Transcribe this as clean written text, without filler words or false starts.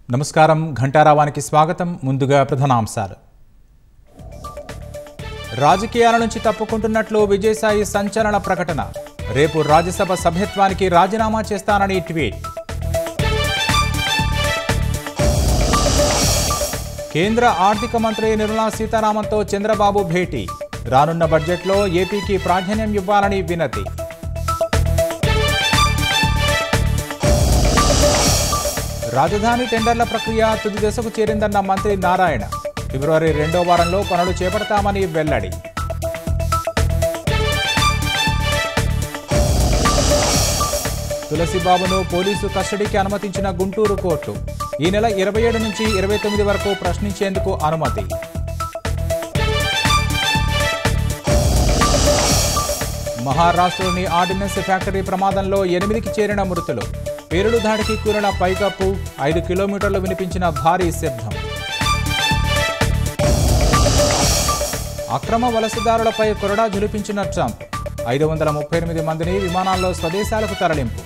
నమస్కారం ఘంటారావానికి స్వాగతం. ముందుగా ప్రధానాంశాలు. రాజకీయాల నుంచి తప్పుకుంటున్నట్లు విజయసాయి సంచలన ప్రకటన. రేపు రాజ్యసభ సభ్యత్వానికి రాజీనామా చేస్తానని ట్వీట్. కేంద్ర ఆర్థిక మంత్రి నిర్మలా సీతారామన్తో చంద్రబాబు భేటీ. రానున్న బడ్జెట్లో ఏపీకి ప్రాధాన్యం ఇవ్వాలని వినతి. రాజధాని టెండర్ల ప్రక్రియ తుది దశకు చేరిందన్న మంత్రి నారాయణ. ఫిబ్రవరి 2వ వారంలో పనులు చేపడతామని వెల్లడి. తులసిబాబును పోలీసు కస్టడీకి అనుమతించిన గుంటూరు కోర్టు. ఈ నెల 27 నుంచి 29 వరకు ప్రశ్నించేందుకు అనుమతి. మహారాష్ట్రలోని ఆర్డినెన్స్ ఫ్యాక్టరీ ప్రమాదంలో 8కి చేరిన మృతులు. పేలుడు దాడికి కూలిన పైకప్పు 5 కిలోమీటర్లు వినిపించిన భారీ శబ్దం. అక్రమ వలసదారులపై కొరడా జులిపించిన ట్రంప్. 538 మందిని విమానాల్లో స్వదేశాలకు తరలింపు.